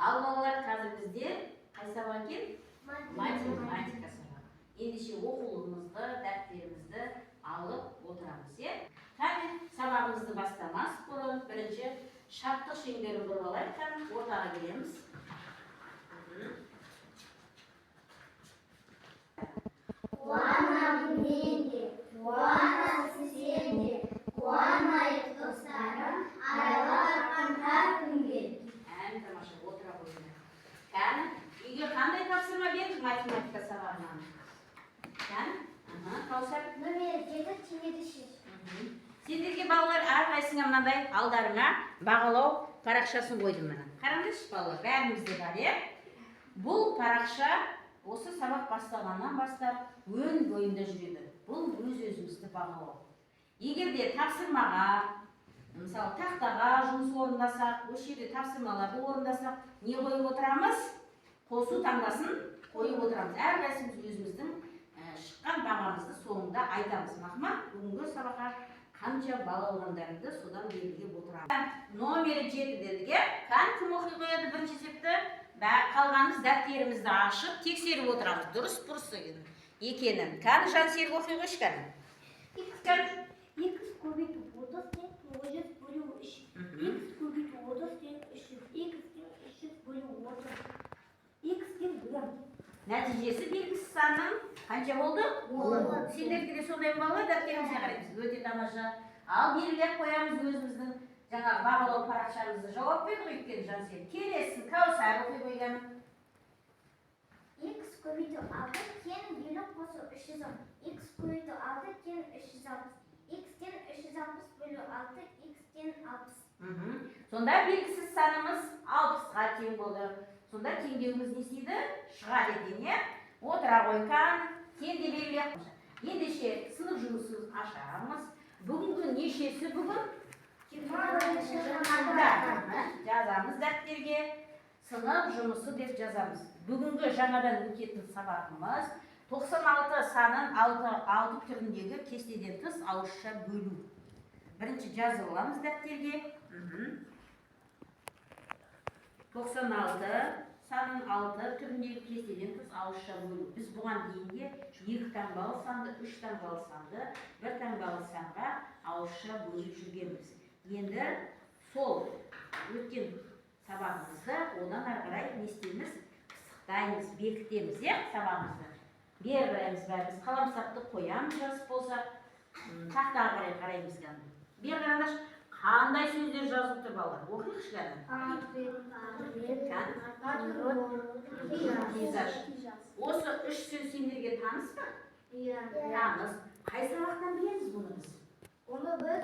Ал балалар, қазір бізде қай сабақ екен? Математика сабағы. Ендеше оқулығымызды, дәптерімізді алып отырамыз, е? Кәне, сабағымызды бастамас бұрын бірінші шарттық шеңберін бұрып алайық, кәне, ортаға келеміз. Қуанамын мен де, қуанасың сен де, қуанайық достарым, аралап атқан әр күнге. Тамаша, отыра қойыңдар. Кәне, үйге қандай тапсырма бердік математика сабағынан? Кәне, Каусар? Номер 7 теңдеді шеш. Сендерге балалар әрқайсыңа мынандай алдарыңа бағалау парақшасын қойдым мына. Қараңдаршы балалар, бәрімізде бар, е? Бұл парақша осы сабақ басталғаннан бастап өн бойында жүреді. Бұл өз-өзімізді бағалау. Егер де тапсырмаға, мысалы тақтаға жұмыс орындасақ, осы жерде тапсырмаларды орындасақ, не қойып отырамыз? Қосу таңдасын қойып отырамыз. Әрқайсымыз өзіміздің шыққан бағамызды соңында айтамыз. Мақма, бүгінгі сабаққа қанша бал алғандарыңды содан белгілеп отырамыз. Номері 7 дедік, кән кім оқи қояды бірінші есепті? Қалғанымыз дәптерімізді ашып, тексеріп отырамыз. Дұрыс бұрыс екенін. Кән Жансерік оқи қойшы кән. X көбейту 30 тең 900 бөлу 3. X көбейту 30 тең 300. X тең 300 бөлу 30. X тең 1. Нәтижесі белгісіз санның қанша болды? 10. Сендерге де сондай балалар дәптерімізге қараймыз. Өте тамаша. Ал белгілеп қоямыз өзіміздің жаңағы бағалау парақшамызды. Жауап берді ғой өйткені Жансерік. Келесін, Каусар оқи қойған. X көбейту 6 тең 50 қосу 310. X көбейту 6 тең 360. X тең 360 бөлу 6. X тең 60. Сонда белгісіз санымыз 60-ға тең болды. Сонда теңдеуіміз не істейді? Шығады екен, е? Отыра қойған, теңде белгілеп. Ендеше сынып жұмысын ашамыз. Бүгінгі нешесі бүгін? Жазамыз дәптерге. Сынып жұмысы деп жазамыз. Бүгінгі жаңадан өтетін сабағымыз 96 санын 6 түріндегі кестеден тыс ауызша бөлу. Бірінші жазып аламыз дәптерге. 96 санын 6 түріндегі кестеден тыс ауызша бөлу. Біз бұған дейінге 2 таңбалы санды, 3 таңбалы санды, 1 таңбалы санға ауызша бөліп жүргенбіз. Енді сол өткен сабағымызды одан ары қарай не істейміз? Пысықтаймыз, бекітеміз, е, сабағымызды. Бері қараймыз бәріміз, қаламсақты қоямыз жазып болса, тақтаға қараймыз. Бері қараңдаршы, қандай сөздер жазылып тұр балалар? Оқиықшы кәні. Пейзаж. Осы 3 сөз сендерге таныс па? Таныс. Қай сабақтан білеміз бұны біз? Оны біз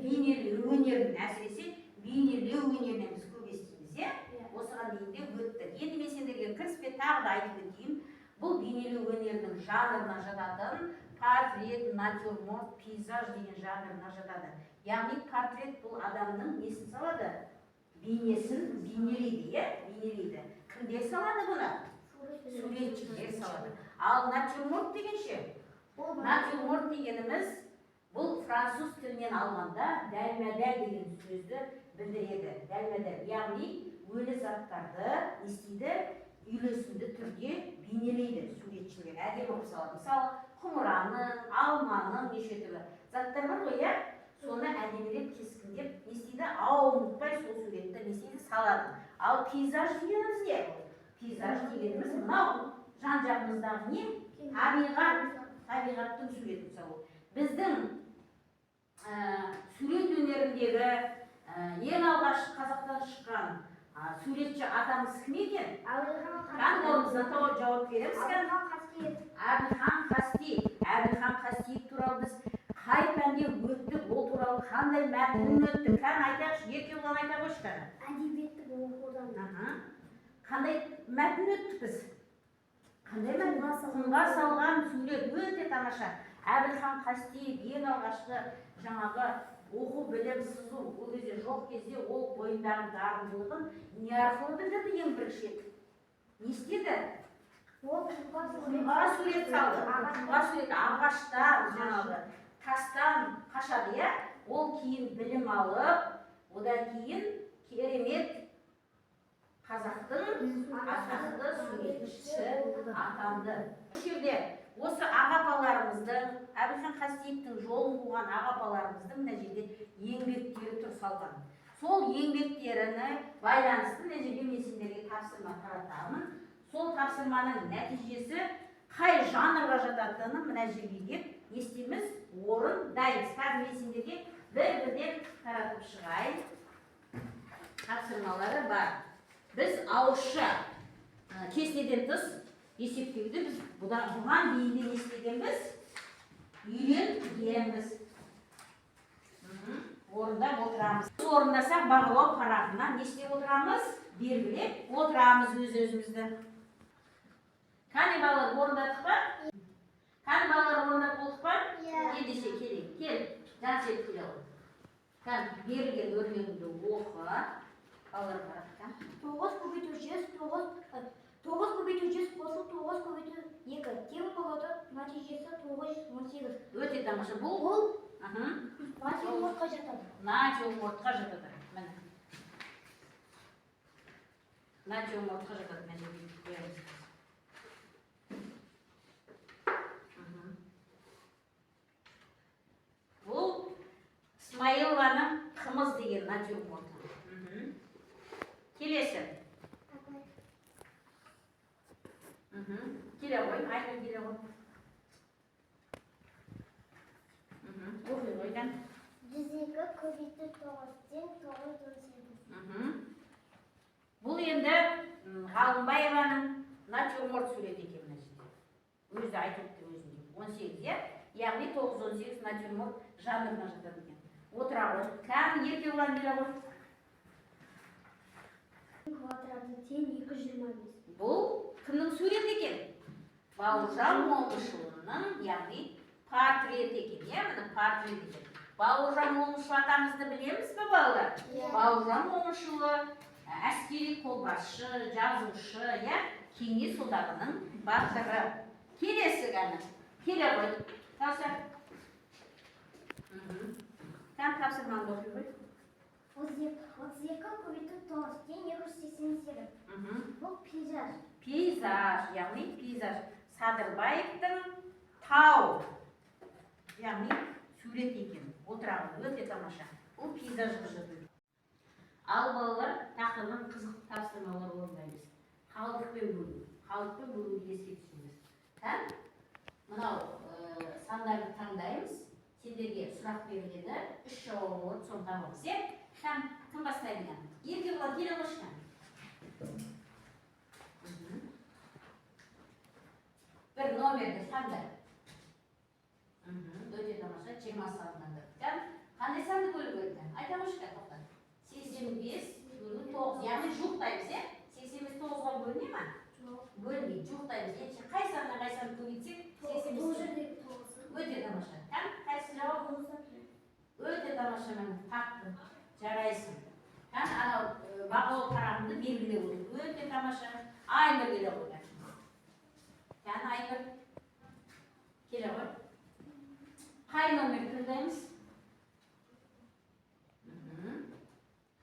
бейнелеу өнерін, әсіресе бейнелеу өнерінен біз көп естиміз, е? Осыған дейін де өттік. Енді мен сендерге кіріспе тағы да айтып өтейін. Бұл бейнелеу өнерінің жанрына жататын портрет, натюрморт, пейзаж деген жанрына жатады. Яғни портрет бұл адамның несін салады? Бейнесін бейнелейді, е? Бейнелейді. Кімдер салады бұны? Суретшілер салады. Ал натюрморт дегенше? Натюрморт дегеніміз бұл француз тілінен алғанда дәлме-дәл деген сөзді білдіреді. Дәлме-дәл. Яғни өлі заттарды естиді, үйлесімді түрде бейнелейді суретшілер. Әдемі қылып салады. Мысалы, құмыраның, алманың неше түрлі заттар бар ғой, иә? Соны әдемілеп кескіндеп естиді, ұмытпай сол суретті естиді салады. Ал пейзаж дегеніміз не? Пейзаж дегеніміз мынау жан-жағымыздағы не? Табиғаттың суретін салу. Біздің сурет өнеріндегі ең алғаш қазақтан шыққан суретші атамыз кім екен? Қаңғолымыздан жауап береміз кән? Әбілхан Қасти. Әбілхан Қастиев туралы біз қай пәнде өттік, ол туралы қандай мәтінін өттік? Кән айтайықшы, еркеудан айта қойшы кән? әдебиеттік оқудан. Қандай мәтін өттік біз? Қандай мәтін? Құмға салған сурет өте тамаша. Әбілхан Қастиев ең алғашқы жаңағы оқу білім сызу ол кезде жоқ кезде ол бойындағы дарындылығын не арқылы білдірді ең бірінші? Не істеді? Құмға сурет салды. Құмға сурет ағаштан жаңағы тастан қашады, иә? Ол кейін білім алып, Одан кейін керемет қазақтың атақты суретшісі атанды. Бұл жерде осы ағапаларымыздың, Әбілхан Қастеевтің жолын қуған ағапаларымыздың мына жерде еңбектері тұр салған. Сол еңбектеріне байланысты мына жерде мен сендерге тапсырма таратамын. Сол тапсырманың нәтижесі қай жанрға жататыны мына жерге деп не істейміз? Орын дайын. Қазір мен сендерге бір-бірден таратып шығайын. Тапсырмалары бар. Біз ауызша кестеден тыс есептеуді біз бұған дейін не істегенбіз? Үйренгенбіз. Орындап отырамыз. Біз орындасақ бағалау парағына не істеп отырамыз? Белгілеп отырамыз өз-өзімізді. Қане балалар орындадық па? Қане балалар орындап болдық па? Ендеше керек. Кел, жан серіп келе ғой. Қане берілген өрнегіңді оқы. Балалар параққа. 9 көбейту 100, 9 көбейту 100 қосылып 9 көбейту 2. Тең болады, нәтижесі 918. Өте тамаша. Бұл Натюрмортқа жатады. Натюрмортқа жатады. Міне. Натюрмортқа жатады. Міне қоямыз. Бұл Смайылованың қымыз деген натюрморты. Келесі. Келе ғой, айқын келе ғой. Оқи қойдан. 102 көбейту 9-тен 918. Бұл енді Ғалымбаеваның натюрморт суреті екен мына жерде. Өзі айтыпты өзінде. 18, иә? Яғни 9-18 натюрморт жанрына жатады екен. Отыра ғой. Кәм ерке ұлан келе ғой. Квадраты тең 225. Бұл кімнің суреті екен? Бауыржан Момышұлының, яғни портрет екен. Иә, міне портрет екен. Бауыржан Момышұлы атамызды білеміз бе балалар? Бауыржан Момышұлы әскери қолбасшы, жазушы, иә, кеңес одағының батыры. Келесі ғана. Келе ғой. Тауса. Кәм тапсырманы оқи ғой. 32 көбейту 9 тең 288. Бұл пейзаж. Пейзаж, яғни пейзаж. Садырбаевтың тау, яғни сурет екен. Отырамыз, өте тамаша. Бұл пейзажға жатады. Ал балалар тақырыбын қызық тапсырмалар орындаймыз. Қалдықпен бөлу. Қалдықпен бөлуді еске түсіріңіз. Мынау сандарды таңдаймыз. Сендерге сұрақ беріледі. 3 жауабы болады, соны табамыз. Кім бастайды? Ерке болады, келе қошқан. Bir номерді сандар. Өте тамаша, 20 санданды. Қандай санды бөліп өтті? Айта қошқа, тоқтан. 85 бөлу 9. Яғни жуықтаймыз, е? 85 9-ға бөліне ма? Бөлмей, жуықтаймыз. Енші қай санды қай санды көбейтсек? 85. Өте тамаша. Қайсы жауап? Өте тамаша мен таптым. Жарайсың. Анау бағалау парағымды белгілеп отыр. Өте тамаша. Айнұр келе қойды. Айнұр келе ғой. Қай номер тыңдаймыз?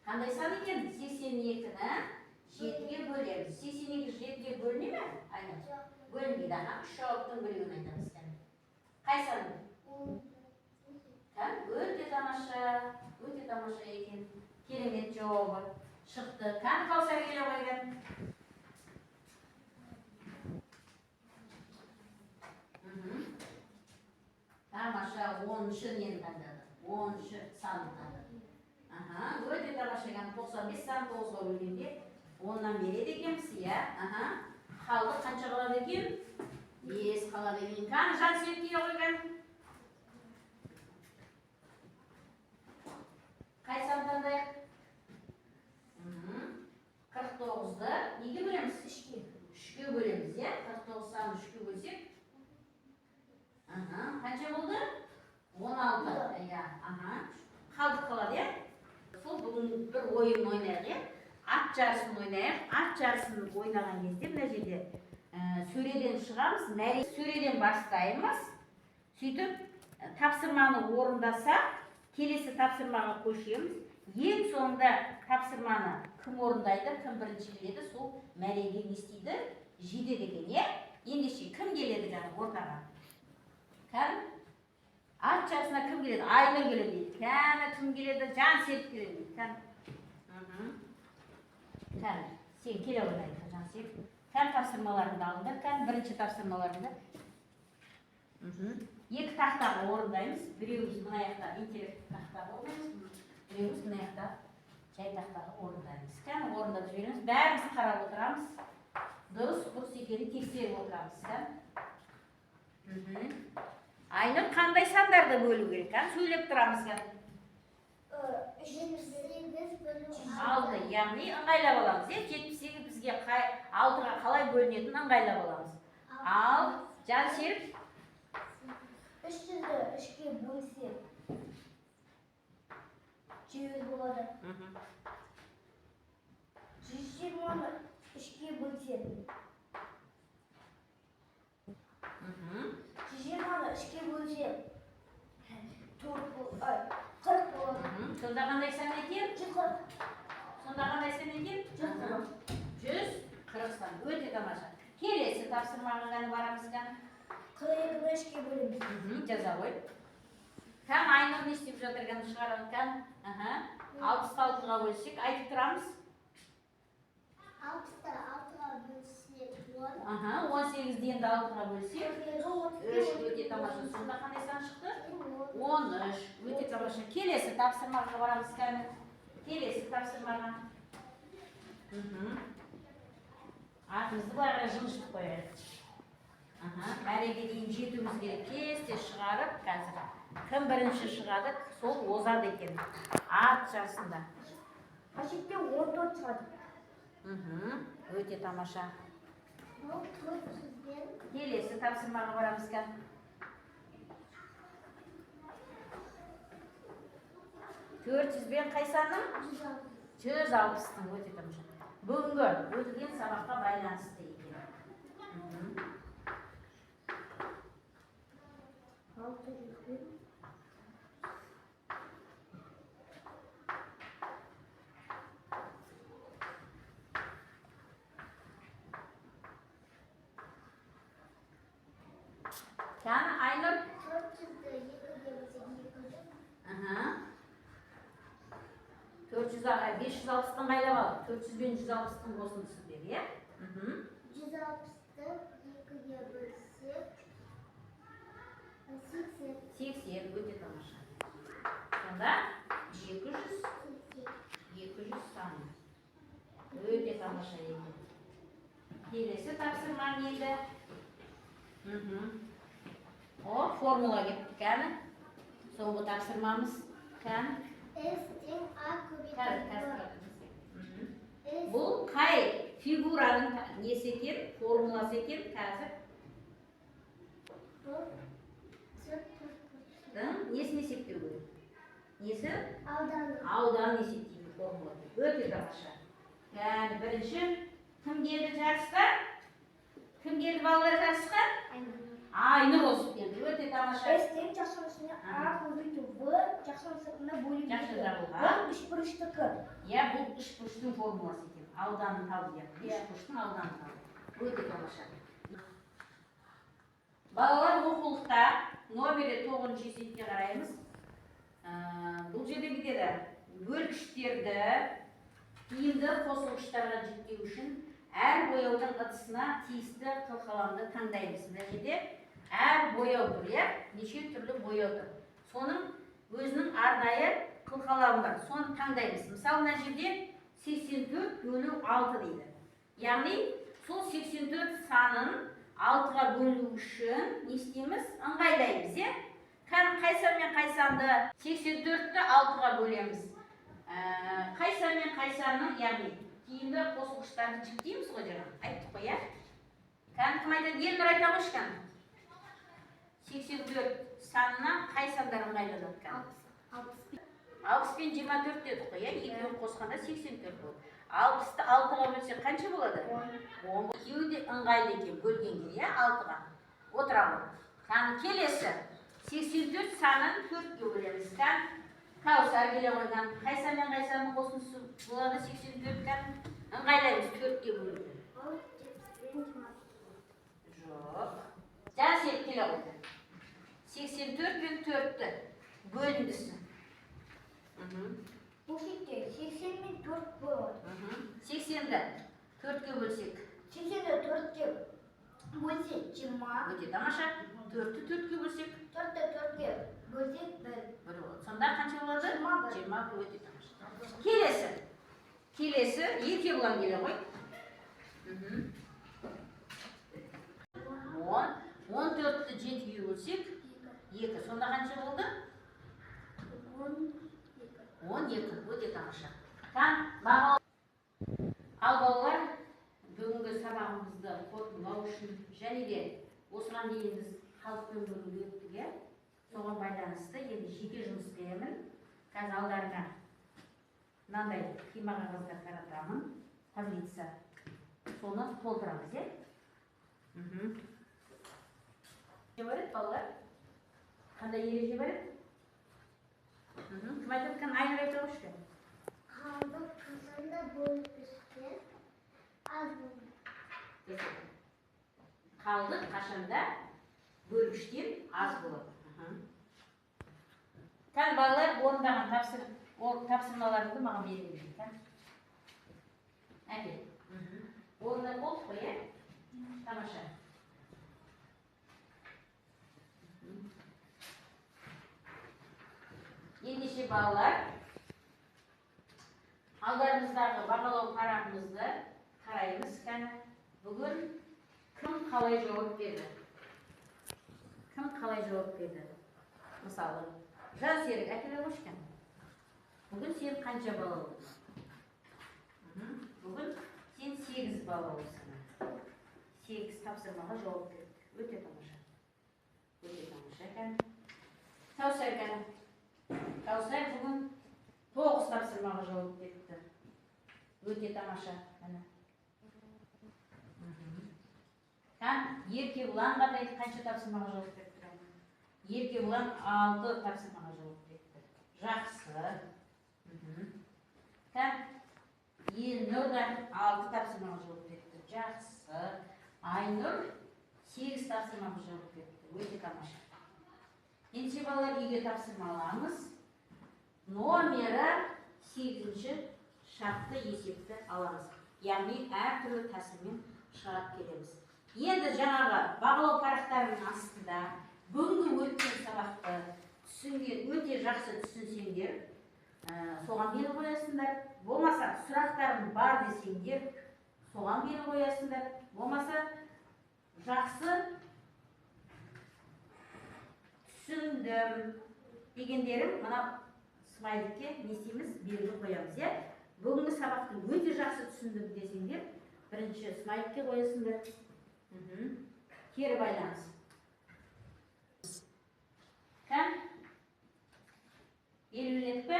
Қандай сан екен? 82-ні 7-ге бөлеміз. 82 7-ге бөліне ме? Айнұр. Бөлінбейді. 3 жауаптың бөлігін айтамыз. Қай сан? Өте тамаша екен. Керемет жауабы шықты. Қаусар келе қойған. Тамаша 10-шы нені таңдады? 10-шы санын таңдады. Өте тамаша екен. 95 сан 9-ға бөлгенде 10-нан береді екенбіз, иә? Қалды қанша қалады екен? 5 қалады екен. Қаны жан серіп келе қойған? Қай сан таңдайық? 49-ды неге бөлеміз? 3-ге бөлеміз, е? 49 санын 3-ге бөлсек? Қанша болды? 16. Қалдық қалады, е? Сол бүгін бір ойын ойнайық, е? Ат жарысын ойнайық. Ат жарысын ойнаған кезде мына жерде сөреден шығамыз, сөреден бастаймыз. Сөйтіп тапсырманы орындаса, келесі тапсырмаға көшеміз. ең соңында тапсырманы кім орындайды, кім бірінші келеді, сол мәреге не істейді, жетеді екен, иә? Ендеше кім келеді жаңа ортаға? Кәні? Ат жасына кім келеді? Айнұр келеді дейді. Кәні кім келеді? Жансерік келеді дейді. Кәні? Кәні, сен келе ойнайды, Жансерік. Кәні тапсырмаларыңды алыңдар, кәні бірінші тапсырмаларыңды. Екі тақтаға орындаймыз. Біреуіміз мына жақта интеллект тақтаға орындаймыз, біреуіміз мына жақта жай тақтаға орындаймыз. Кәні орындап жібереміз. Бәріміз қарап отырамыз. Дұрыс екенін тексеріп отырамыз. Кәні? Айнұр қандай сандарды бөлу керек? Кәні сөйлеп тұрамыз. Кәні? 78 бөлу 6, яғни ыңғайлап аламыз. 78 бізге 6-ға қалай бөлінетінін ыңғайлап аламыз. Ал Жансерік 300-ді 3-ке бөлсек 100 болады. 120-ны 3-ке бөлсек 120-ны 3-ке бөлсек 40 болады. Сонда қандай сан екен? 140. Сонда қандай сан екен? 140 сан. Өте тамаша. Келесі тапсырмаға ғана барамыз. 42-ні 3-ке бөлеміз. Жаза ғой. Кән Айнұр не істеп жатырған шығарған кән? 66-ға бөлсек, айтып тұрамыз. 60-ты 6-ға бөлсек 10. 18-ді енді 6-ға бөлсек 3. Өте тамаша. Сонда қандай сан шықты? 13. Өте тамаша. Келесі тапсырмаға барамыз кәні. Келесі тапсырмаға. Атымызды бағыра жылжытып қойайық. Мәреге дейін жетуіміз керек. Кесте шығарып, қазір кім бірінші шығады, сол озады екен. Ат жарысында. Қашетте 14 шығады. Өте тамаша. Бұл 400-бен. Келесі тапсырмаға барамыз кән. 400-бен қай санның? 160-тың. Өте тамаша. Бүгінгі өтілген сабаққа байланысты екен. Кәні Айнұр? 400-ді 2-ге бөлсек 200. 400-ға 560-тың қайлап ал. 400 бен 160-тың қосындысы деп, е? 160-ті 2-ге бөлсек 80. Өте тамаша. Сонда 200 саны. Өте тамаша екен. Келесі тапсырма неді? Формула кетті кәні. Соңғы тапсырмамыз кәні. S тең A көбейтілді. Бұл қай фигураның несі екен, формуласы екен қазір? Несін есептеу керек? Несі? Ауданын есептейді формула. Өте тамаша. Кәні бірінші кім келді жарысқа? Кім келді балалар жарысқа? Айнұр осып келді. Өте тамаша. S тең жақшының үстіне A көбейту V жақшының сыртына бөлу. Жақшы жабылған. Бұл үшбұрыштікі. Бұл үшбұрыштың формуласы екен. Ауданын табу екен. Үшбұрыштың ауданын табу. Өте тамаша. Балалар оқулықта номері 9-шы есепке қараймыз. Бұл жерде кетеді. Бөлгіштерді тиімді қосылғыштарға жүктеу үшін әр бояудың ыдысына тиісті қылқаламды таңдаймыз. Мына жерде әр бояу тұр, неше түрлі бояу тұр. Соның өзінің арнайы қылқаламы бар. Соны таңдаймыз. Мысалы, мына жерде 84 бөлу 6 дейді. Яғни, сол 84 санын 6-ға бөлу үшін не істейміз? Ыңғайлаймыз, Қай сан мен қай санды 84-ті 6-ға бөлеміз. Қай сан мен қай санның, яғни тиімді қосылғыштарын жүктейміз ғой жаңа. Айттық қой, Кім айтады? Елнұр айта қойшы. 84 санына қай сандар ыңғайланады? 60 пен 24 дедік қой, екеуін қосқанда 84 болды. 60-ты 6-ға бөлсек қанша болады? 10. Екеуі де ыңғайлы екен бөлгенге, 6-ға. Отырамын. Келесі 84 санын 4-ге бөлеміз. Каусар келе қойған. Қайса мен қайсаның қосындысы болады 84-тен. Ыңғайлаймыз 4-ке бөлуді. Жоқ. Жан серік келе қойды. 84 пен 4-ті бөліндісі. Bu fikir 80 min 4 болады. 80-ді 4-ке бөлсек. 80'de 4'e bölsek 20. Өте тамаша. 4-ті 4-ке бөлсек. 4'te 4'e bölsek 1. Бір болады. Сонда қанша болады? 21. 21 өте тамаша. Келесі. Келесі 2 болған келе ғой. 14-ті 7-ге бөлсек 2. Сонда қанша болды? 12 өте тамаша. Ал балалар, бүгінгі сабағымызды қорытындылау үшін және де осыған дейін біз халықпен бөлуге өттік, соған байланысты енді жеке жұмыс беремін. Қазір алдарыңа мынандай қима қағаздар таратамын, таблица. Соны толтырамыз, Не бар еді, балалар? Қандай ереже бар еді? Кім айтып өткен? Айнұр айтып өткен. Қалдық қасында бөлгіштер аз болады. Қалдық қашанда бөлгіштер аз болады. Балалар орындаған тапсырмаларыңды маған беріңіздер. Әке. Орындап болдық қой, Тамаша. Ендеше балалар, алдарыңыздағы бағалау парағымызды қараймыз. Бүгін кім қалай жауап берді? Мысалы, жан серік әкеле қошкен. Бүгін сен қанша бала болдың? Бүгін сен 8 бала болсың. 8 тапсырмаға жауап берді. Өте тамаша. Каусар бүгін 9 тапсырмаға жауап берді. Өте тамаша. Еркебұлан қанша тапсырмаға жауап берді? Еркебұлан 6 тапсырмаға жауап берді. Жақсы. Елнұр 6 тапсырмаға жауап берді. Жақсы. Айнұр 8 тапсырмаға жауап берді. Өте тамаша. Ендеше балалар үйге тапсырмаларыңыз. Номері 8-ші шартты есепті аламыз. Яғни әртүрлі тәсілмен шығарып келеміз. Енді жаңағы бағалау парақтарының астында бүгінгі өткен сабақты түсінген, өте жақсы түсінсеңдер, соған мені қоясыңдар. Болмаса сұрақтарың бар десеңдер, соған мені қоясыңдар. Болмаса жақсы түсіндім дегендерім мына смайликке не істейміз? Белгі қоямыз, Бүгінгі сабақты өте жақсы түсіндім десеңдер, бірінші смайликке қоясыңдар. Кері байланыс. Елуілет пе?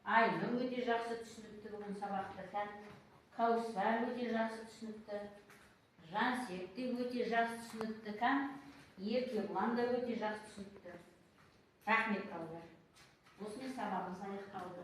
Айнұр өте жақсы түсінікті бүгін сабақты. Каусар өте жақсы түсінікті. Жансерік те өте жақсы түсінікті. Еркебұлан да өте жақсы түсінікті. Рахмет, балалар. Осымен сабағымыз аяқталды.